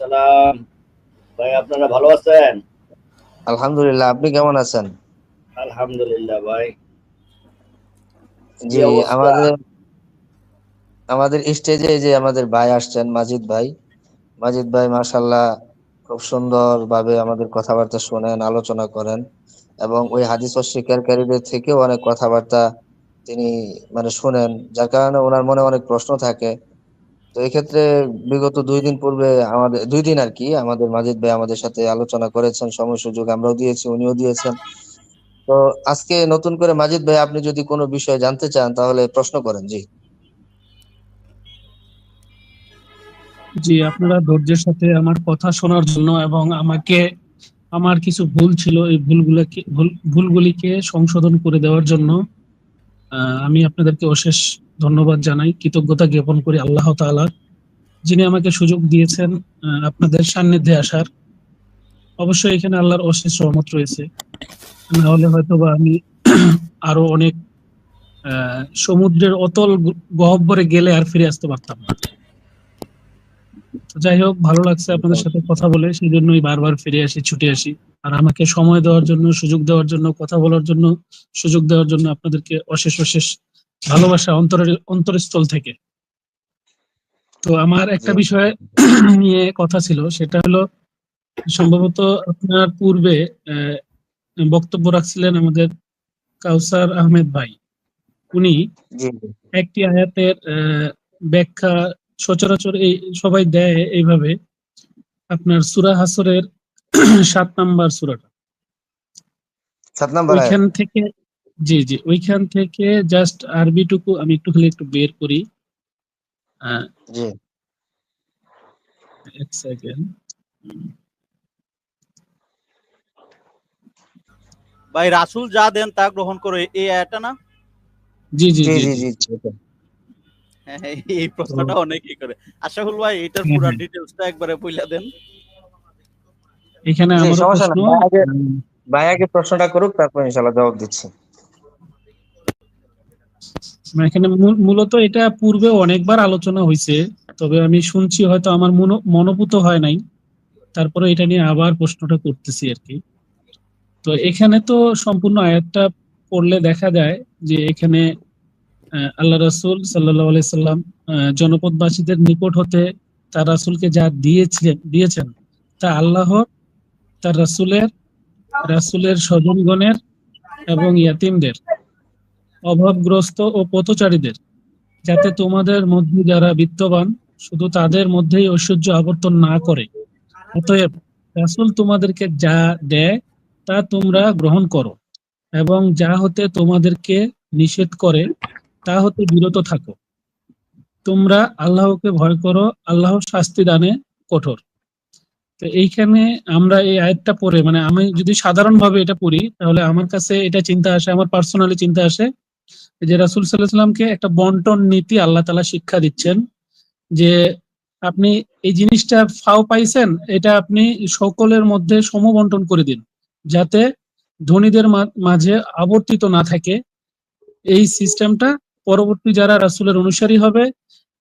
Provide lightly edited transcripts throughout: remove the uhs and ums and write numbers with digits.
সালাম ভাই, আপনারা ভালো আছেন? আলহামদুলিল্লাহ, আপনি কেমন আছেন? আলহামদুলিল্লাহ ভাই। কি জি। অবস্থা? আমাদের আমাদের স্টেজে যে আমাদের ভাই আসছেন, মাজিদ ভাই মাশাআল্লাহ খুব সুন্দর ভাবে আমাদের কথাবার্তা শোনেন, আলোচনা করেন এবং ওই হাদিস অস্বীকারীদের থেকেও অনেক কথাবার্তা তিনি মানে শোনেন, যার কারণে ওনার মনে অনেক প্রশ্ন থাকে। তো এই ক্ষেত্রে বিগত 2 দিন পূর্বে, আমাদের 2 দিন আর কি, আমাদের মাজিদ ভাই আমাদের সাথে আলোচনা করেছেন, সময় সুযোগ আমরাও দিয়েছি, উনিও দিয়েছেন। তো আজকে নতুন করে মাজিদ ভাই, আপনি যদি কোনো বিষয় জানতে চান তাহলে প্রশ্ন করেন। জি। জি, আপনারা ধৈর্যের সাথে আমার কথা শোনার জন্য এবং আমাকে আমার কিছু ভুল ছিল এই ভুলগুলিকে সংশোধন করে দেওয়ার জন্য আমি আপনাদেরকে অশেষ ধন্যবাদ জানাই, কৃতজ্ঞতা জ্ঞাপন করি আল্লাহ তাআলা, যিনি আমাকে সুযোগ দিয়েছেন আপনাদের সান্নিধ্যে আসার। অবশ্যই এখানে আল্লাহর অশেষ রহমত রয়েছে, না হলে হয়তো বা আমি আরো অনেক সমুদ্রের অতল গহ্বরে গেলে আর ফিরে আসতে পারতাম না। তো যাই হোক, ভালো লাগছে আপনাদের সাথে কথা বলে, সেই জন্যই বারবার ফিরে আসি, ছুটে আসি। আর আমাকে সময় দেওয়ার জন্য, সুযোগ দেওয়ার জন্য, কথা বলার জন্য সুযোগ দেওয়ার জন্য আপনাদেরকে অশেষ অশেষ ভালোবাসা অন্তরস্থল থেকে। তো আমার জি। একটা বিষয় নিয়ে কথা ছিল, সেটা হলো সম্ভবত আপনার পূর্বে আহ, বক্তব্য রাখছিলেন আমাদের কাউসার আহমেদ ভাই। উনি জি। জি। একটি আয়াতের ব্যাখ্যা সচরাচর এই সবাই দেয় এইভাবে, আপনার সূরা হাসরের 7 নাম্বার সূরাটা, 7 নাম্বার আয়াত। ওইখান থেকে, জি জি, ওইখান থেকে জাস্ট আরবিটুকু আমি একটু খালি একটু বের করি। আহ, জি। এক সেকেন্ড। ভাই, রাসূল যা দেন তা গ্রহণ করে, এই আয়াতটা না? জি জি জি। জি জি। জি। জি। জি, এটা। হ্যাঁ, হ্যাঁ, এই তো প্রশ্নটা অনেকেই করে। আশাফুল ভাই, এটার হ্যাঁ পুরা হ্যাঁ, ডিটেইলসটা একবারে বইলা দেন। এখানে জি, আমারও সমস্যা প্রশ্ন। নেই, ভাই আগে প্রশ্নটা করুক, তারপর ইনশাল্লাহ জবাব দিচ্ছি। এখানে মূলত এটা পূর্বে অনেকবার আলোচনা হয়েছে, তবে আমি শুনছি, হয়তো আমার মনোভূত হয় নাই, তারপরে এটা নিয়ে আবার প্রশ্নটা করতেছি আর কি। তো এখানে তো সম্পূর্ণ আয়াতটা পড়লে দেখা যায় যে এখানে আল্লাহ রাসূল সাল্লাল্লাহু আলাইহি সাল্লাম জনপদবাসীদের নিকট হতে তার রাসূলকে যা দিয়েছেন তা আল্লাহর, তার রাসূলের স্বজনগণের এবং ইয়াতীমদের, অভাবগ্রস্ত ও পথচারীদের, যাতে তোমাদের মধ্যে যারা বিত্তবান শুধু তাদের মধ্যেই ঐশ্বর্য আবর্তন না করে। অতএব রাসূল তোমাদেরকে যা দেয় তা তোমরা গ্রহণ করো, এবং যা হতে তোমাদেরকে নিষেধ করে তা হতে বিরত থাকো। তোমরা আল্লাহকে ভয় করো, আল্লাহ শাস্তি দানে কঠোর। তো এইখানে আমরা এই আয়াতটা পড়ে, মানে আমি যদি সাধারণভাবে এটা পড়ি, তাহলে আমার কাছে এটা চিন্তা আসে, আমার পার্সোনালি চিন্তা আসে যে রাসূল সাল্লাল্লাহু আলাইহি সাল্লামকে একটা বন্টন নীতি আল্লাহ তাআলা শিক্ষা দিচ্ছেন, যে আপনি এই জিনিসটা ফাও পাইছেন, এটা আপনি সকলের মধ্যে সমবন্টন করে দিন, যাতে ধনীদের মাঝে আবর্তিত না থাকে। এই সিস্টেমটা পরবর্তী যারা রাসূলের অনুসারী হবে,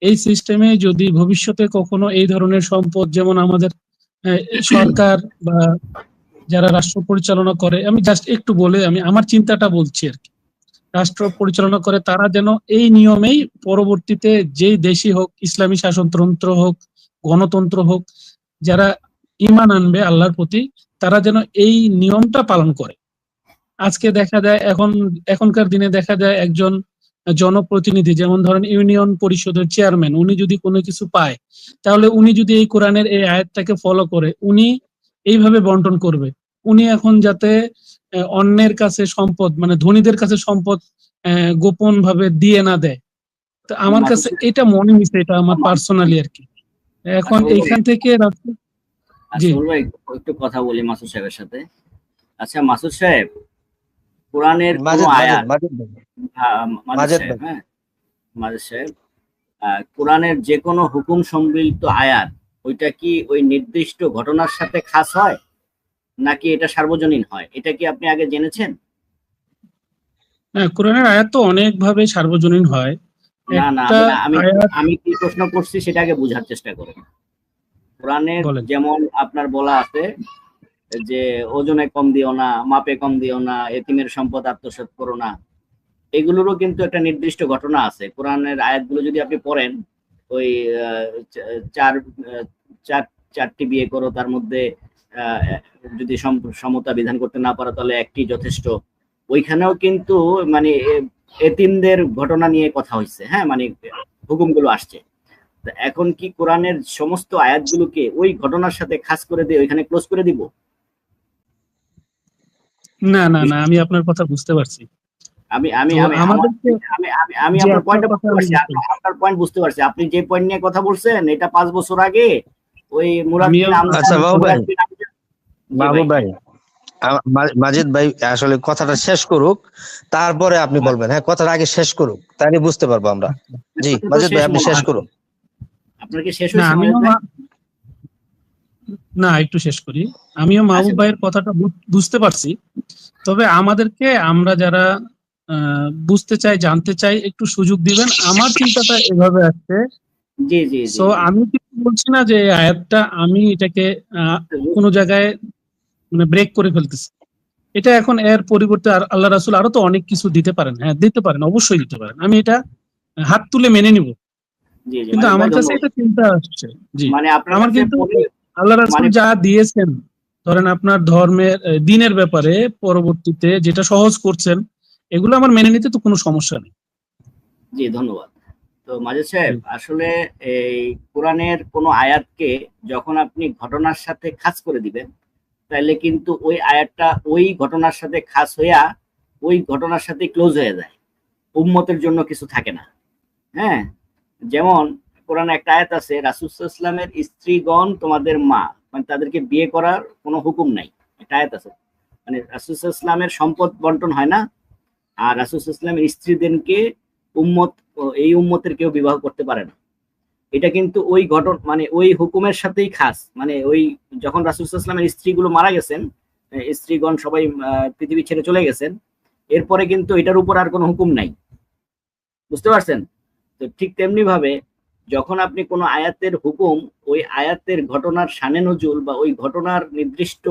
এই সিস্টেমে যদি ভবিষ্যতে কখনো এই ধরনের সম্পদ, যেমন আমাদের আহ, সরকার বা যারা রাষ্ট্র পরিচালনা করে, আমি জাস্ট একটু বলে আমি আমার চিন্তাটা বলছি আর কি, রাষ্ট্র পরিচালনা করে তারা যেন এই নিয়মেই পরবর্তীতে, যেই দেশই হোক, ইসলামী শাসনতন্ত্র হোক, গণতন্ত্র হোক, যারা ঈমান আনবে আল্লাহর প্রতি, তারা যেন এই নিয়মটা পালন করে। আজকে দেখা যায়, এখনকার দিনে দেখা যায় একজন জনপ্রতিনিধি, যেমন ধরেন ইউনিয়ন পরিষদের চেয়ারম্যান, উনি যদি কোনো কিছু পায়, তাহলে উনি যদি এই কোরআনের এই আয়াতটাকে ফলো করে উনি এইভাবে বন্টন করবে। উনি এখন যাতে অন্যের কাছে সম্পদ, মানে ধনীদের কাছে সম্পদ গোপন ভাবে দিয়ে না দেয়। তো আমার কাছে মাসুদ এটা মনে হয়েছে, এটা আমার পার্সোনালি আর কি। এখন আশাফুল ভাই, এইখান থেকে জি। আশাফুল ভাই, একটু কথা বলি মাসুদ সাহেবের সাথে। আচ্ছা মাসুদ সাহেব, কোরআনের কোন মাজিদ মাজিদ আয়াত, মাজিদ ভাই। মাজিদ মাজিদ সাহেব, ভাই। হ্যাঁ, মাজিদ সাহেব, কোরআনের যে কোনো হুকুম সম্মিলিত আয়াত, ওইটা কি ওই নির্দিষ্ট ঘটনার সাথে খাস হয়, নাকি এটা সার্বজনীন হয়? এটা কি আপনি আগে জেনেছেন? হ্যাঁ, কোরআনের আয়াত তো অনেক ভাবে সার্বজনীন হয়। না না, একটা আমি আমি আয়াত, আমি কি প্রশ্ন করছি সেটা আগে বোঝার চেষ্টা করেন। কোরআনের বলেন। যেমন আপনার বলা আছে যে ওজনে কম দিও না, মাপে কম দিও না, এতিমের সম্পদ আত্মসাৎ করো না, এগুলোরও কিন্তু একটা নির্দিষ্ট ঘটনা আছে। কোরআনের আয়াতগুলো যদি আপনি পড়েন, ওই চার চার চারটি বিয়ে করো, তার মধ্যে আহ, যদি সমতা বিধান করতে না পারো তাহলে একটি যথেষ্ট। ওইখানেও কিন্তু মানে এতিমদের ঘটনা নিয়ে কথা হয়েছে, হ্যাঁ, মানে হুকুমগুলো আসছে। তো এখন কি কোরআনের সমস্ত আয়াতগুলোকে ওই ঘটনার সাথে খাস করে দিয়ে ওইখানে ক্লোজ করে দিব? না না না, আমি আপনার কথা বুঝতে পারছি। আমি আমি তো আমি আমার আমাদেরকে আমি আমি আমি যে আপনার আপনার পয়েন্টটা কথা বুঝতে আমি পারছি, বুঝতে পারছি। আপনার পয়েন্ট বুঝতে পারছি। আপনি যে পয়েন্ট নিয়ে কথা বলছেন এটা 5 বছর আগে ওই মুরাদ আমিও বিন আমজাদ আচ্ছা বাবু ভাই, মুরাদ বিন আমজাদ জি বাবু ভাই। ভাই, মাজিদ ভাই আসলে কথাটা শেষ করুক, তারপরে আপনি হ্যাঁ, বলবেন। হ্যাঁ, কথাটা আগে শেষ করুক, তাহলে বুঝতে পারবো আমরা। জি কথা তো মাজিদ শেষ ভাই, আপনি মনে শেষ হয়। করুন। আপনার কি শেষ না হয়েছে আমিও মনির ভাই? না, একটু শেষ করি। আমিও আচ্ছা, মাহবুব ভাইয়ের কথাটা বুঝতে পারছি। তবে আমাদেরকে, আমরা যারা বুঝতে চাই, জানতে চাই, একটু সুযোগ দিবেন। আমার চিন্তাটা এভাবে আসছে। জি জি জি সো জি। আমি কিন্তু বলছি না যে এই আয়াতটা আমি এটাকে কোনো জায়গায় মানে ব্রেক করে ফেলতেছি। এটা এখন এর পরিবর্তে আল্লাহ রাসূল আরো তো অনেক কিছু দিতে পারেন। হ্যাঁ, দিতে পারেন, অবশ্যই দিতে পারেন। আমি এটা হাত তুলে মেনে নিব। জি জি কিন্তু মাজিদ ভাই, আমার কাছে ধন্যবাদ। এটা চিন্তা আসছে। জি, মানে আপনার আমার কাছে কিন্তু আল্লাহ রাসূল মানে যা দিয়েছেন, ধরেন আপনার ধর্মের দিনের ব্যাপারে পরবর্তীতে যেটা সহজ করছেন, এগুলো আমার মেনে নিতে তো কোনো সমস্যা নেই। জি ধন্যবাদ। তো মাজিদ সাহেব, জি। আসলে এই কোরআনের কোনো আয়াতকে যখন আপনি ঘটনার সাথে খাস করে দিবেন, তাহলে কিন্তু ওই আয়াতটা ওই ঘটনার সাথে খাস হইয়া ওই ঘটনার সাথে ক্লোজ হয়ে যায়, উম্মতের জন্য কিছু থাকে না। হ্যাঁ, যেমন কোরআনে একটা আয়াত আছে, রাসূল সাল্লাল্লাহু আলাইহি ওয়াসাল্লামের স্ত্রীগণ তোমাদের মা, মানে তাদেরকে বিয়ে করার কোনো হুকুম নাই, একটা আয়াত আছে। মানে রাসূল সাল্লাল্লাহু আলাইহি ওয়াসাল্লামের সম্পদ বন্টন হয় না, আর রাসূল সাল্লাল্লাহু আলাইহি ওয়াসাল্লামের স্ত্রীদেরকে উম্মত, এই উম্মতের কেউ বিবাহ করতে পারে না। এটা কিন্তু ওই ঘটন মানে ওই হুকুমের সাথেই খাস, মানে ওই যখন রাসূল সাল্লাল্লাহু আলাইহি ওয়াসাল্লামের স্ত্রীগুলো মারা গেছেন, স্ত্রীগণ সবাই পৃথিবী ছেড়ে চলে গেছেন, এরপরে কিন্তু এটার উপর আর কোনো হুকুম নাই। বুঝতে পারছেন? তো ঠিক তেমনি ভাবে যখন আপনি কোনো আয়াতের হুকুম ওই আয়াতের ঘটনার শানে নজুল বা ওই ঘটনার নির্দিষ্ট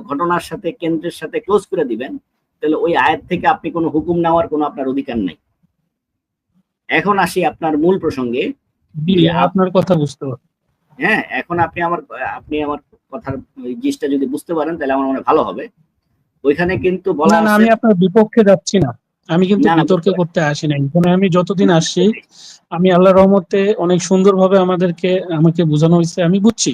ঘটনার সাথে, কেন্দ্রের সাথে ক্লোজ করে দিবেন, তাহলে ওই আয়াত থেকে আপনি কোনো হুকুম নেওয়ার কোনো আপনার অধিকার নাই। এখন আসি আপনার মূল প্রসঙ্গে জি, যে আপনার কথা বুঝতে পারছি। হ্যাঁ, এখন আপনি আমার কথার ওই জিনিসটা যদি বুঝতে পারেন তাহলে আমার মনে হয় ভালো হবে। ওইখানে কিন্তু বলা না না, আছে, আমি আপনার বিপক্ষে যাচ্ছি না। আমি কিন্তু না না বুঝতে বিতর্কে পারছি। করতে আসি নাই এখানে। আমি যতদিন আসছি, আমি আল্লাহর রহমতে অনেক সুন্দরভাবে আমাকে বোঝানো হয়েছে, আমি বুঝছি।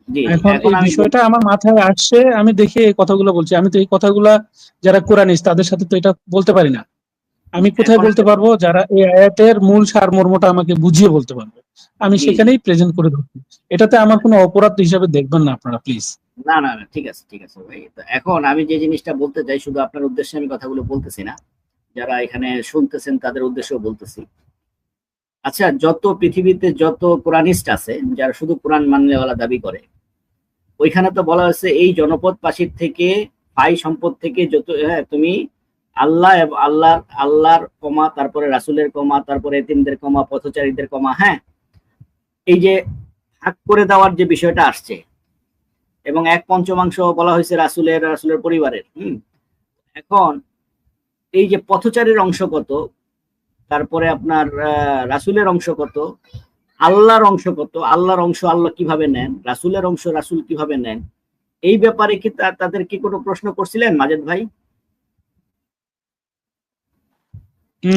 জি জি, এখন এখন এই আমি বিষয়টা আমার মাথায় আসছে, আমি দেখে এই কথাগুলো বলছি। আমি তো এই কথাগুলা যারা কোরআনিস্ট তাদের সাথে তো এটা বলতে পারি না। আমি কোথায় এখন বলতে পারবো? যারা এই আয়াতের মূল সারমর্মটা আমাকে বুঝিয়ে বলতে পারবে, আমি জি জি, সেখানেই প্রেজেন্ট করে ধরছি। এটাতে আমার কোনো অপরাধ হিসাবে দেখবেন না আপনারা, প্লিজ। না না না, ঠিক আছে ঠিক আছে ভাই। তো এখন আমি যে জিনিসটা বলতে চাই, শুধু আপনার উদ্দেশ্যে আমি কথাগুলো বলতেছি না, যারা এখানে শুনতেছেন তাদের উদ্দেশ্যেও বলতেছি। আচ্ছা, যত পৃথিবীতে যত কোরআনিস্ট আছে যারা শুধু কোরআন মাননেওয়ালা দাবি করে, ওইখানে তো বলা হয়েছে এই জনপদ পাশির থেকে, ভাই সম্পদ থেকে যত, হ্যাঁ, তুমি আল্লাহ এবং আল্লাহর কমা, তারপরে রাসূলের কমা, তারপরে এতিমদের কমা, পথচারীদের কমা, হ্যাঁ, এই যে ভাগ করে দেওয়ার যে বিষয়টা আসছে, এবং 1/5 বলা হয়েছে রাসূলের পরিবারের। এখন এই যে পথচারীর অংশ কত, তারপরে আপনার রাসূলের অংশ কত, আল্লাহর অংশ কত, আল্লাহর অংশ আল্লাহ কিভাবে নেন, রাসূলের অংশ রাসূল কিভাবে নেন, এই ব্যাপারে কি তাদের কি কোনো প্রশ্ন করছিলেন মাজেদ ভাই?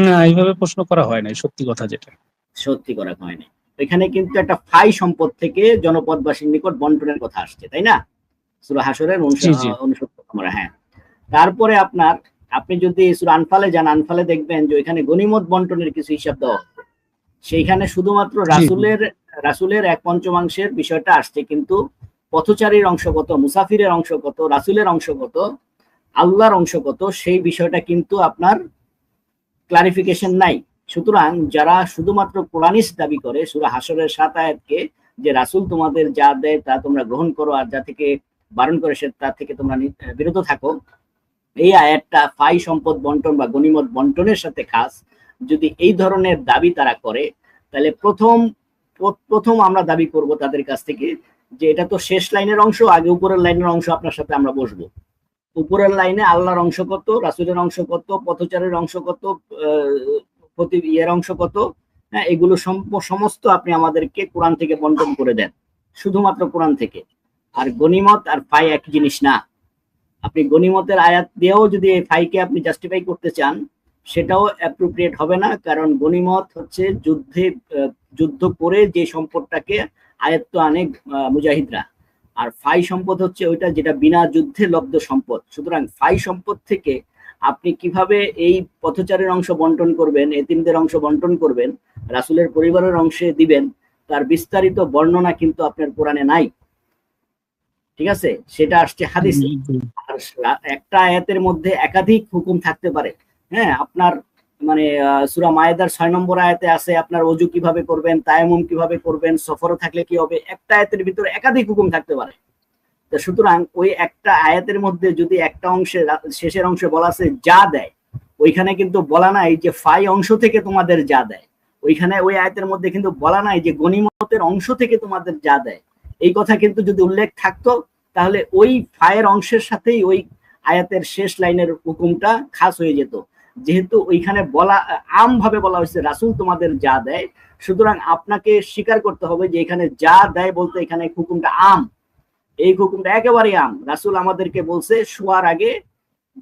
না, এইভাবে প্রশ্ন করা হয় নাই, সত্যি কথা যেটা। সত্যি করা হয়নি। এখানে কিন্তু একটা ফাই সম্পদ থেকে জনপদবাসীর নিকট বন্টনের কথা আসছে, তাই না? সূরা হাসরের জি জি 69 নম্বরে। হ্যাঁ, তারপরে আপনি যদি সূরা আনফালে যান, আনফালে দেখবেন যে ওইখানে গনিমত বন্টনের কিছু হিসাব দেওয়া হবে। সেইখানে শুধুমাত্র জি জি রাসূলের 1/5 বিষয়টা আসছে, কিন্তু পথচারীর অংশ কত, মুসাফিরের অংশ কত, রাসূলের অংশ কত, আল্লাহর অংশ কত, সেই বিষয়টা কিন্তু আপনার ক্লারিফিকেশন নাই। সুতরাং যারা শুধুমাত্র কোরআনিস্ট দাবি করে সূরা হাসরের 7 আয়াতকে, যে রাসূল তোমাদের যা দেয় তা তোমরা গ্রহণ করো, আর যা থেকে বারণ করে সে তা থেকে তোমরা বিরত থাকো, এই আয়াতটা ফাই সম্পদ বন্টন বা গনিমত বন্টনের সাথে খাস, যদি এই ধরনের দাবি তারা করে, তাহলে প্রথম আমরা দাবি করব তাদের কাছ থেকে যে এটা তো শেষ লাইনের অংশ, আগে উপরের লাইনের অংশ আপনার সাথে আমরা বসবো। উপরের লাইনে আল্লাহর অংশ কত, রাসূলের অংশ কত, পথচারীর অংশ কত, প্রতি ইয়ের অংশ কত, হ্যাঁ, এগুলো সমস্ত আপনি আমাদেরকে কোরআন থেকে বন্টন করে দেন, শুধুমাত্র কোরআন থেকে। আর গনিমত আর ফাই এক জিনিস না। আপনি গনিমতের আয়াত দিয়েও যদি এই ফাইকে আপনি জাস্টিফাই করতে চান, সেটাও অ্যাপ্রোপ্রিয়েট হবে না, কারণ গনিমত হচ্ছে যুদ্ধ করে যে সম্পদটাকে আয়ত্ত আনে মুজাহিদরা, আর ফাই সম্পদ হচ্ছে ওইটা যেটা বিনা যুদ্ধে লব্ধ সম্পদ। সুতরাং ফাই সম্পদ থেকে আপনি কিভাবে এই পথচারীর অংশ বন্টন করবেন, এতিমদের অংশ বন্টন করবেন, রাসূলের পরিবারের অংশে দিবেন, তার বিস্তারিত বর্ণনা কিন্তু আপনার কোরআনে নাই। ঠিক আছে, সেটা আসছে হাদিসে। আর একটা আয়াতের মধ্যে একাধিক হুকুম থাকতে পারে। হ্যাঁ, আপনার মানে সূরা মায়েদার 6 নম্বর আয়াতে আছে আপনার ওযু কিভাবে করবেন, তায়াম্মুম কিভাবে করবেন, সফরে থাকলে কি হবে, একটা আয়াতের ভিতরে একাধিক হুকুম থাকতে পারে। তো সুতরাং ওই একটা আয়াতের মধ্যে যদি একটা অংশে শেষের অংশে বলা আছে যা দেয়, ওইখানে কিন্তু বলা নাই যে ফাই অংশ থেকে তোমাদের যা দেয়, ওইখানে ওই আয়াতের মধ্যে কিন্তু বলা নাই যে গনিমতের অংশ থেকে তোমাদের যা দেয়। এই কথা কিন্তু যদি উল্লেখ থাকতো, তাহলে ওই ফায়ের অংশের সাথেই ওই আয়াতের শেষ লাইনের হুকুমটা খাস হয়ে যেত। যেহেতু ওইখানে বলা আম ভাবে বলা হয়েছে রাসূল তোমাদের যা দেয়, সুতরাং আপনাকে স্বীকার করতে হবে যে এখানে যা দেয় বলতে এখানে হুকুমটা আম, এই হুকুমটা একেবারে আম। রাসূল আমাদেরকে বলছে শোয়ার আগে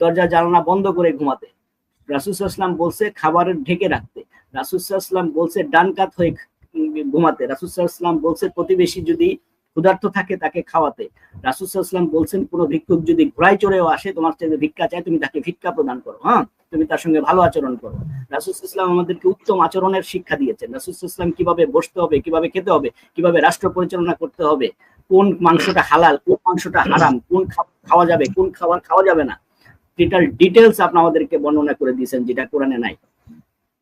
দরজা জানালা বন্ধ করে ঘুমাতে, রাসূল সাল্লাল্লাহু আলাইহি ওয়াসাল্লাম বলছে খাবারের ঢেকে রাখতে, রাসূল সাল্লাল্লাহু আলাইহি ওয়াসাল্লাম বলছে ডান কাত হয়ে ঘুমাতে, রাসূল সাল্লাল্লাহু আলাইহি ওয়াসাল্লাম বলছে প্রতিবেশী যদি ক্ষুধার্ত থাকে তাকে খাওয়াতে, রাসূল সাল্লাল্লাহু আলাইহি ওয়াসাল্লাম বলছেন কোনো ভিক্ষুক যদি ঘোড়ায় চড়েও আসে তোমার চাইতে ভিক্ষা চায়, তুমি তাকে ভিক্ষা প্রদান করো, হ্যাঁ, তুমি তার সঙ্গে ভালো আচরণ করো। রাসূল সাল্লাল্লাহু আলাইহি ওয়াসাল্লাম আমাদেরকে উত্তম আচরণের শিক্ষা দিয়েছেন। রাসূল সাল্লাল্লাহু আলাইহি ওয়াসাল্লাম কিভাবে বসতে হবে, কিভাবে খেতে হবে, কিভাবে রাষ্ট্র পরিচালনা করতে হবে, কোন মাংসটা হালাল, কোন মাংসটা হারাম, কোন খাওয়া যাবে, কোন খাবার খাওয়া যাবে না, এটার ডিটেলস আপনি আমাদেরকে বর্ণনা করে দিয়েছেন, যেটা কোরআনে নাই।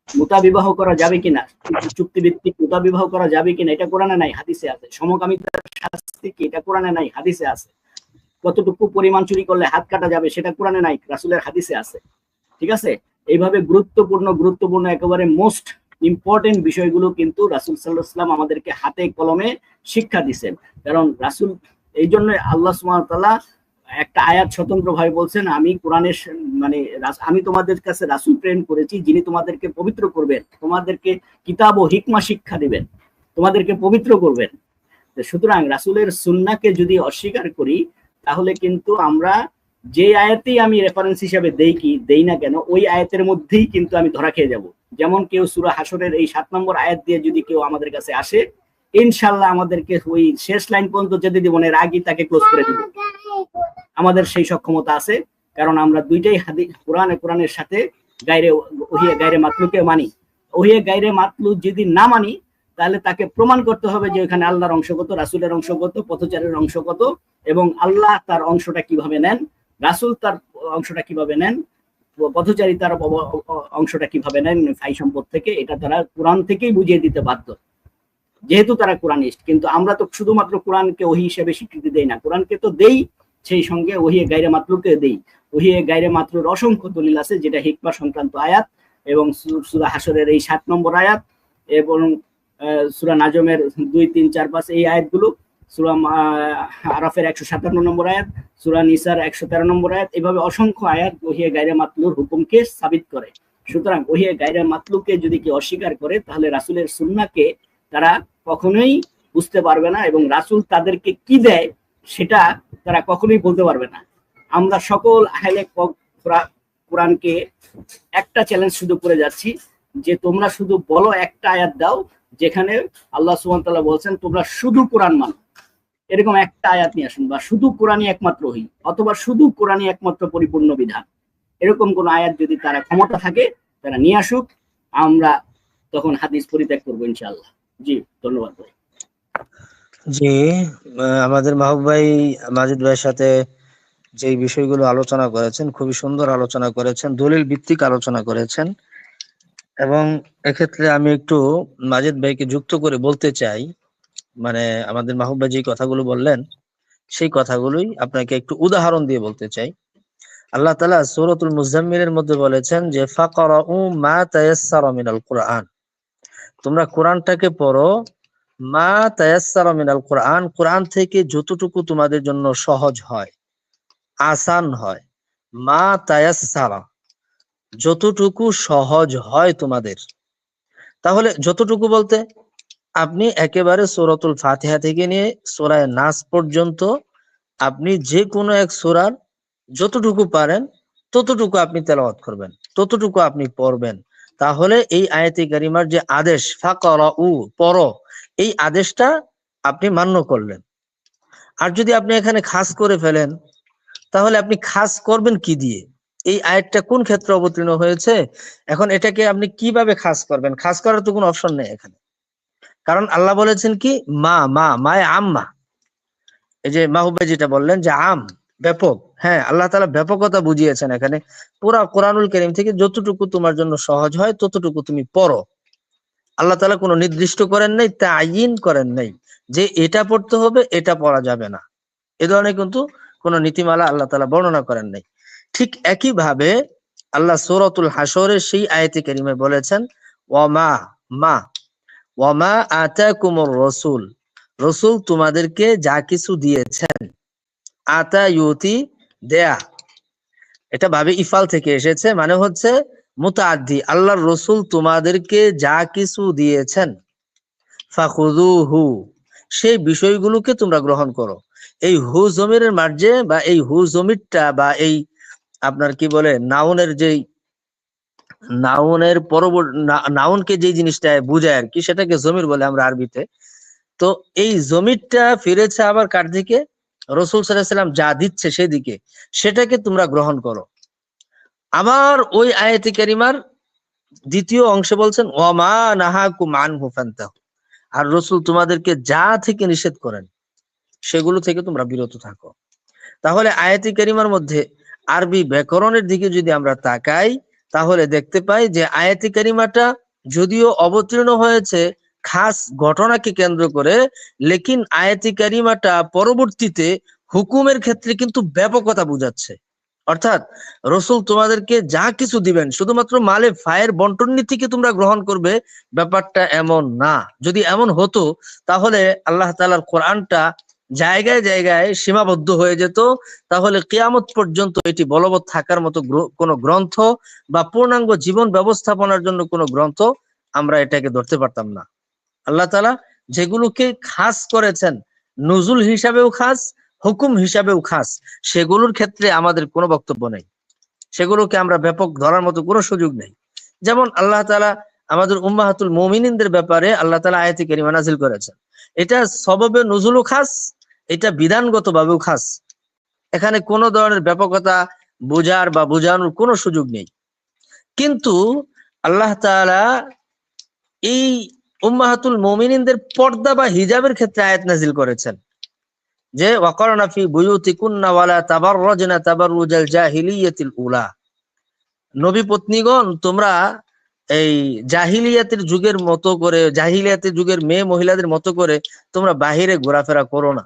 মুতা বিবাহ করা যাবে কিনা, চুক্তিভিত্তিক মুতা বিবাহ করা যাবে কিনা, এটা কোরআনে নাই, হাদিসে আছে। সমকামিতার শাস্তি কি, এটা কোরআনে নাই, হাদিসে আছে। কতটুকু পরিমাণ চুরি করলে হাত কাটা যাবে, সেটা কোরআনে নাই, রাসূলের হাদিসে আছে। ঠিক আছে, এইভাবে গুরুত্বপূর্ণ একেবারে মোস্ট ইম্পর্টেন্ট বিষয়গুলো কিন্তু রাসূল সাল্লাল্লাহু আলাইহি ওয়াসাল্লাম আমাদেরকে হাতে কলমে শিক্ষা দিয়েছেন। কারণ রাসূল, এই জন্য আল্লাহ সুবহানাহু ওয়া তাআলা একটা আয়াত স্বতন্ত্র ভাবে বলছেন, আমি কোরআনের মানে আমি তোমাদের কাছে রাসূল প্রেরণ করেছি যিনি তোমাদেরকে পবিত্র করবেন, তোমাদেরকে কিতাব ও হিকমা শিক্ষা দিবেন, তোমাদেরকে পবিত্র করবেন। সুতরাং রাসূলের সুন্নাহকে যদি অস্বীকার করি, তাহলে কিন্তু আমরা যে আয়াতেই আমি রেফারেন্স হিসাবে দেই না কেন, ওই আয়াতের মধ্যেই কিন্তু আমি ধরা খেয়ে যাব। যেমন কেউ সূরা হাসরের এই 7 নম্বর আয়াত দিয়ে যদি কেউ আমাদের কাছে আসে, ইনশাআল্লাহ আমাদেরকে ওই শেষ লাইন পর্যন্ত যেতে দিব না, এর আগেই তাকে ক্লোজ করে দিব। আমাদের সেই সক্ষমতা আছে, কারণ আমরা দুইটাই হাদিস কোরআনের সাথে ওহিয়ে গায়রে মাতলুকে মানি। ওহিয়ে গায়রে মাতলু যদি না মানি, তাহলে তাকে প্রমাণ করতে হবে যে ওখানে আল্লাহর অংশ কত, রাসূলের অংশ কত, পথচারীর অংশ কত, এবং আল্লাহ তার অংশটা কিভাবে নেন, রাসূল তার অংশটা কিভাবে নেন, পথচারী তার অংশটা কিভাবে নেন ফাই সম্পদ থেকে, এটা তারা কোরআন থেকেই বুঝিয়ে দিতে বাধ্য, যেহেতু তারা কোরআনিস্ট। কিন্তু আমরা তো শুধুমাত্র কোরআনকে ওহী হিসেবে স্বীকৃতি দেই না, কোরআনকে তো দেই, সেই সঙ্গে ওহিয়ে গায়রে মাতলুকে দেই। ওহিয়ে গায়রে মাতলুর অসংখ্য দলিল আছে, যেটা হিকমা সংক্রান্ত আয়াত, এবং সূরা হাসরের এই 7 নম্বর আয়াত, এবং সূরা নাজমের 2, 3, 4, 5 এই আয়াতগুলো, সূরা আরাফের 157 নম্বর আয়াত, সূরা নিসার 113 নম্বর আয়াত, এভাবে অসংখ্য আয়াত ওহিয়ে গায়রে মাতলুর হুকুমকে সাবিত করে। সুতরাং ওহিয়ে গায়রে মাতলুকে যদি কেউ অস্বীকার করে, তাহলে রাসূলের সুন্নাহকে তারা কখনোই বুঝতে পারবে না, এবং রাসূল তাদেরকে কি দেয় সেটা তারা কখনোই বলতে পারবে না। আমরা সকল আহলে কোরআনকে একটা চ্যালেঞ্জ শুধু করে যাচ্ছি, যে তোমরা শুধু বলো, একটা আয়াত দাও যেখানে আল্লাহ সুবহানাহু ওয়া তাআলা বলছেন তোমরা শুধু কোরআন মানো, এরকম একটা আয়াত নিয়ে আসুন, বা শুধু কোরআনই একমাত্র ওহী, অথবা শুধু কোরআনই একমাত্র পরিপূর্ণ বিধান। এরকম কোন আয়াত যদি তারা ক্ষমতা থাকে তারা নিয়ে আসুক, আমরা তখন হাদিস পরিত্যাগ করবো ইনশাআল্লাহ। জি, ধন্যবাদ ভাই। জি, আমাদের মাহবুব ভাই মাজিদ ভাইয়ের সাথে যে বিষয়গুলো আলোচনা করেছেন, খুবই সুন্দর আলোচনা করেছেন, দলিল ভিত্তিক আলোচনা করেছেন। এবং এক্ষেত্রে আমি একটু মাজিদ ভাইকে যুক্ত করে বলতে চাই, মানে আমাদের মাহবুব ভাই যে কথাগুলো বললেন, সেই কথাগুলোই আপনাকে একটু উদাহরণ দিয়ে বলতে চাই। আল্লাহ তাআলা সূরাতুল মুজাম্মিলের মধ্যে বলেছেন যে ফাকরাউ মা তায়াসসারা মিনাল কুরআন, তোমরা কোরআনটাকে পড়ো মা তায়াসসারা মিনাল কোরআন, কোরআন থেকে যতটুকু তোমাদের জন্য সহজ হয়, আসান হয়। মা তায়াসসারা, যতটুকু সহজ হয় তোমাদের। তাহলে যতটুকু বলতে আপনি একেবারে সূরাতুল ফাতিহা থেকে নিয়ে সূরা নাস পর্যন্ত আপনি যে কোনো এক সূরার যতটুকু পারেন ততটুকু আপনি তেলাওয়াত করবেন, ততটুকু আপনি পড়বেন। তাহলে এই আয়াতে কারিমার যে আদেশ ফাকরাউ, পড়ো, এই আদেশটা আপনি মান্য করলেন। আর যদি আপনি এখানে খাস করে ফেলেন, তাহলে আপনি খাস করবেন কি দিয়ে? এই আয়াতটা কোন ক্ষেত্রে অবতীর্ণ হয়েছে, এখন এটাকে আপনি কিভাবে খাস করবেন? খাস করার তো কোনো অপশন নেই এখানে। কারণ আল্লাহ বলেছেন কি, মায়ে আম্মা। এই যে মাহবুবে যেটা বললেন যে আম, ব্যাপক, হ্যাঁ, আল্লাহ তাআলা ব্যাপকতা বুঝিয়েছেন এখানে। পুরা কোরআনুল কারীম থেকে যতটুকু তোমার জন্য সহজ হয় ততটুকু তুমি পড়ো। আল্লাহ তাআলা কোনো নির্দিষ্ট করেন নাই, তাইয়িন করেন নাই যে এটা পড়তে হবে, এটা পড়া যাবে না। এ ধরনের কিন্তু কোনো নীতিমালা আল্লাহ তাআলা বর্ণনা করেন নাই। ঠিক একই ভাবে আল্লাহ সূরাতুল হাশরের সেই আয়াতে কারিমে বলেছেন ওয়ামা, মা, ওয়ামা আতাকুমুর রাসূল, রাসূল তোমাদেরকে যা কিছু দিয়েছেন, আতা ইউতি, দেয়া, এটা ভাবে ইফাল থেকে এসেছে, মানে হচ্ছে মুতাআদ্দি। আল্লাহর রাসূল তোমাদেরকে যা কিছু দিয়েছেন, ফাখুযুহু, সেই বিষয়গুলোকে তোমরা গ্রহণ করো। এই হু জমিরের মার্জে বা এই হু জমিরটা বা এই আপনার কি বলে নাউনের যেই নাউনের পরবর্তী নাউনকে যে জিনিসটা বোঝায় আর কি, সেটাকে জমির বলে আমরা আরবিতে। তো এই জমিরটা ফিরেছে আবার কার দিকে? রাসূল সাল্লাল্লাহু আলাইহি ওয়াসাল্লাম যা দিচ্ছে সেদিকে, সেটাকে তোমরা গ্রহণ করো। আবার ওই আয়াতে কারিমার দ্বিতীয় অংশে বলছেন ওয়ামা নাহাকুম আনহু ফান্তাহু, আর রাসূল তোমাদেরকে যা থেকে নিষেধ করেন সেগুলো থেকে তোমরা বিরত থাকো। তাহলে আয়াতে কারিমার মধ্যে আরবি ব্যাকরণের দিকে যদি আমরা তাকাই, তাহলে দেখতে পাই যে আয়াতে কারিমাটা যদিও অবতীর্ণ হয়েছে খাস ঘটনাকে কেন্দ্র করে, লেকিন আয়াতে কারিমাটা পরবর্তীতে হুকুমের ক্ষেত্রে কিন্তু ব্যাপকতা বোঝাচ্ছে। অর্থাৎ রসুল তোমাদেরকে যা কিছু দিবেন শুধুমাত্র মালে ফায়ের বন্টন নীতিকে তোমরা গ্রহণ করবে, ব্যাপারটা এমন না। যদি এমন হতো তাহলে আল্লাহ তাআলার কোরআনটা জায়গায় জায়গায় সীমাবদ্ধ হয়ে যেত, তাহলে কিয়ামত পর্যন্ত এটি বলবৎ থাকার মতো কোনো গ্রন্থ বা পূর্ণাঙ্গ জীবন ব্যবস্থাপনার জন্য কোনো গ্রন্থ আমরা এটাকে ধরতে পারতাম না। আল্লাহ তাআলা যেগুলোকে খাস করেছেন, নুজুল হিসাবেও খাস, হুকুম হিসাবেও খাস, সেগুলোর ক্ষেত্রে আমাদের কোনো বক্তব্য নেই। সেগুলোকে আমরা ব্যাপক ধরার মতো কোনো সুযোগ নেই। যেমন আল্লাহ তাআলা আমাদের উম্মাহাতুল মুমিনিনদের ব্যাপারে আল্লাহ তাআলা আয়াতে কারিমা নাযিল করেছেন। এটা সববে নুজুলও খাস, এটা বিধানগতভাবেও খাস। এখানে কোনো ধরনের ব্যাপকতা বোঝার বা বোঝানোর কোনো সুযোগ নেই। কিন্তু আল্লাহ তাআলা এই উম্মাহাতুল মুমিনিনদের পর্দা বা হিজাবের ক্ষেত্রে আয়াত নাযিল করেছেন যে ওয়াকারনা ফি বুয়ুতিকুন্না ওয়ালা তাবাররাজনা তাবাররুজাল জাহিলিয়াতিল উলা, নবী পত্নীগণ তোমরা এই জাহিলিয়াতের যুগের মতো করে, জাহিলিয়াতের যুগের মেয়ে মহিলাদের মতো করে তোমরা বাহিরে ঘোরাফেরা করো না।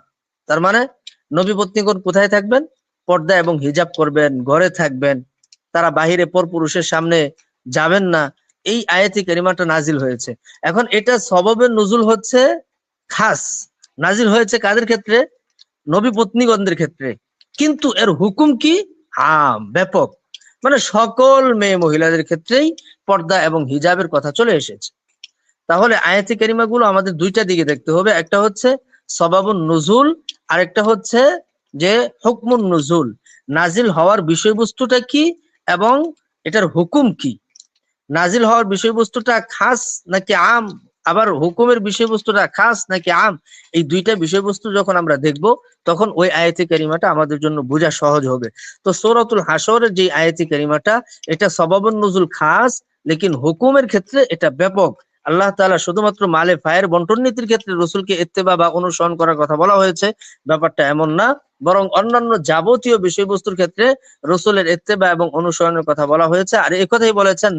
তার মানে নবী পত্নীগণ কোথায় থাকবেন? পর্দা এবং হিজাব করবেন, ঘরে থাকবেন, তারা বাহিরে পরপুরুষের সামনে যাবেন না। এই আয়াতি কারিমাটা নাজিল হয়েছে। এখন এটা সববের নুজুল হচ্ছে খাস, নাজিল হয়েছে কাদের ক্ষেত্রে? নবী পত্নীগণদের ক্ষেত্রে। কিন্তু এর হুকুম কি? আম, ব্যাপক, মানে সকল মেয়ে মহিলাদের ক্ষেত্রেই পর্দা এবং হিজাবের কথা চলে এসেছে। তাহলে আয়াতি কারিমাগুলো আমাদের দুইটা দিকে দেখতে হবে, একটা হচ্ছে সবাবুন নুজুল, আর একটা হচ্ছে যে হুকমুন নুজুল, নাজিল হওয়ার বিষয়বস্তুটা কি এবং এটার হুকুম কি। নাজিল হওয়ার বিষয়বস্তুটা খাস নাকি আম, আবার হুকুমের বিষয়বস্তুটা খাস নাকি আম, এই দুইটা বিষয়বস্তু যখন আমরা দেখব তখন ওই আয়াতি কারিমাটা আমাদের জন্য বোঝা সহজ হবে। তো সূরাতুল হাশরের যে আয়াতি কারিমাটা, এটা সবাবুন নুজুল খাস, লেকিন হুকুমের ক্ষেত্রে এটা ব্যাপক। আল্লাহ তাআলা শুধুমাত্র মালে ফায়ের বন্টন নীতির ক্ষেত্রে রসুলকে ইত্তেবা বা অনুসরণ করার কথা বলা হয়েছে, ব্যাপারটা এমন না। বরং অন্যান্য যাবতীয় বিষয়বস্তুর ক্ষেত্রে রসুলের ইত্তেবা এবং অনুসরণের কথা বলা হয়েছে। আর এই কথাই বলেছেন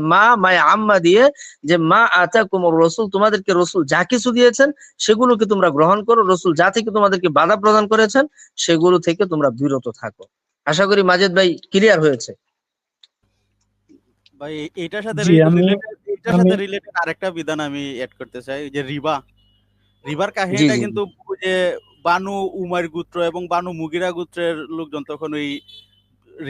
মায়ে আম্মা দিয়ে, যে মা আতাকুমুর রাসূল, তোমাদেরকে রসুল যা কিছু দিয়েছেন সেগুলোকে তোমরা গ্রহণ করো, রসুল যা থেকে তোমাদেরকে বাধা প্রদান করেছেন সেগুলো থেকে তোমরা বিরত থাকো। আশা করি মাজিদ ভাই ক্লিয়ার হয়েছে। ভাই এটার সাথে জি, আমি রিলেটেড আমি আরেকটা বিধান আমি অ্যাড করতে চাই, যে রিবা। রিবার জি কাহিনীটা জি কিন্তু ওই যে বানু উমাইর গোত্র এবং বানু মুগিরা গোত্রের লোকজন তখন ওই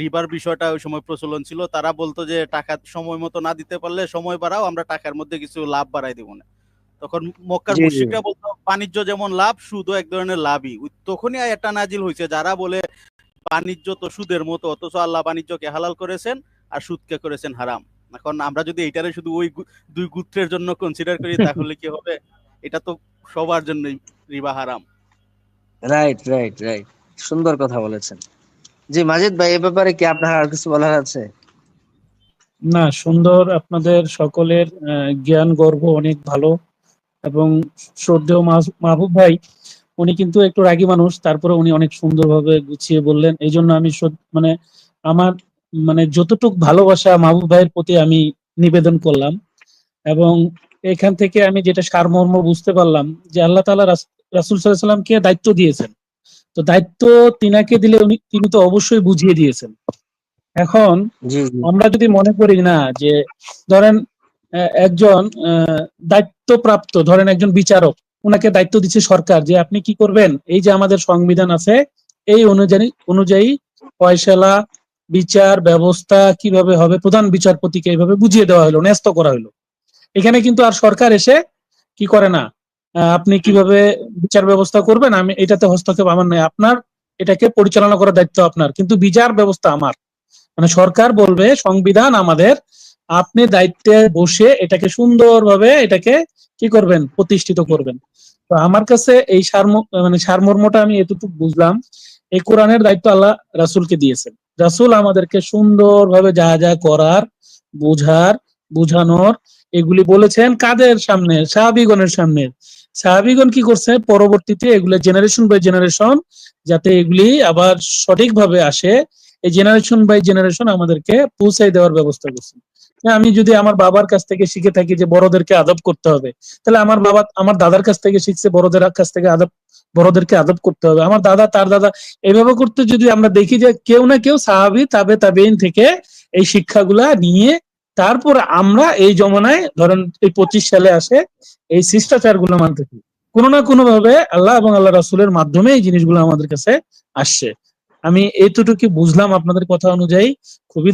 রিবার বিষয়টা ওই সময় প্রচলন ছিল। তারা বলতো যে টাকা সময় মতো না দিতে পারলে সময় বাড়াও, আমরা টাকার মধ্যে কিছু লাভ বাড়াই দিব না। তখন মক্কার জি জি মুশরিকরা বলতো বাণিজ্য যেমন লাভ, সুদও এক ধরনের লাভই। তখনই আয়াতটা নাজিল হয়েছে যারা বলে বাণিজ্য তো সুদের মতো, অথচ আল্লাহ বাণিজ্যকে হালাল করেছেন আর সুদকে করেছেন হারাম। এখন আমরা যদি এইটারে শুধু ওই দুই গোত্রের জন্য কনসিডার করি তাহলে কি হবে? এটা তো সবার জন্যই রিবা হারাম। রাইট রাইট রাইট, সুন্দর কথা বলেছেন। জি মাজিদ ভাই, এ ব্যাপারে কি আপনার আর কিছু বলার আছে? না, সুন্দর, আপনাদের সকলের জ্ঞান গর্ব অনেক ভালো। এবং শ্রদ্ধেয় মাহবুব ভাই, উনি কিন্তু একটু রাগী মানুষ, তারপরে উনি অনেক সুন্দরভাবে গুছিয়ে বললেন। এই জন্য আমি মানে আমার মানে যতটুক ভালোবাসা মাহবুব ভাইয়ের প্রতি আমি নিবেদন করলাম। এবং এখান থেকে আমি যেটা সারমর্ম বুঝতে পারলাম যে আল্লাহ তাআলা রাসূল সাল্লাল্লাহু আলাইহি সাল্লামকে দায়িত্ব দিয়েছেন। তো দায়িত্ব তিনাকে দিলে তিনি তো অবশ্যই বুঝিয়ে দিয়েছেন। এখন জি জি আমরা যদি মনে করি না যে, ধরেন একজন দায়িত্বপ্রাপ্ত, ধরেন একজন বিচারক, ওনাকে দায়িত্ব দিচ্ছে সরকার যে আপনি কি করবেন, এই যে আমাদের সংবিধান আছে এই অনুযায়ী অনুযায়ী ফয়সালা, বিচার ব্যবস্থা কিভাবে হবে, প্রধান বিচারপতিকে এইভাবে বুঝিয়ে দেওয়া হলো, ন্যস্ত করা হলো। এখানে কিন্তু আর সরকার এসে কি করে না, আপনি কিভাবে বিচার ব্যবস্থা করবেন আমি এটাতে হস্তক্ষেপ আমার নয়, আপনার এটাকে পরিচালনা করার দায়িত্ব আপনার, কিন্তু বিচার ব্যবস্থা আমার। মানে সরকার বলবে সংবিধান আমাদের, আপনি দায়িত্বে বসে এটাকে সুন্দরভাবে এটাকে কি করবেন, প্রতিষ্ঠিত করবেন। তো আমার কাছে এই মানে সারমর্মটা আমি এতটুকু বুঝলাম, এই কোরআনের দায়িত্ব আল্লাহ রাসূলকে দিয়েছেন। রাসূল আমাদেরকে সুন্দরভাবে যা যা করার, বোঝার, বুঝানোর, এগুলি বলেছেন কাদের সামনে, সাহাবীগণের সামনে। সাহাবীগণ কি করছে, পরবর্তীতে এগুলো জেনারেশন বাই জেনারেশন যাতে এগুলি আবার সঠিকভাবে আসে, এই জেনারেশন বাই জেনারেশন আমাদেরকে পৌঁছাই দেওয়ার ব্যবস্থা করছে। আমি যদি আমার বাবার কাছ থেকে শিখে থাকি যে বড়দেরকে আদব করতে হবে, তাহলে আমার বাবা আমার দাদার কাছ থেকে শিখছে বড়দের কাছ থেকে বড়দেরকে আদব করতে হবে, আমার দাদা তার দাদা এইভাবে করতে। যদি আমরা দেখি যে কেউ না কেউ সাহাবী তাবেঈন থেকে এই শিক্ষাগুলা নিয়ে তারপর আমরা এই জমানায় ধরেন এই 25 সালে আসে এই শিষ্টাচার গুলো মানতেছি, কোনো না কোনো ভাবে আল্লাহ এবং আল্লাহ রাসূলের মাধ্যমে এই জিনিসগুলো আমাদের কাছে আসছে। আমি এইটুকু বুঝলাম আপনাদের কথা অনুযায়ী, খুবই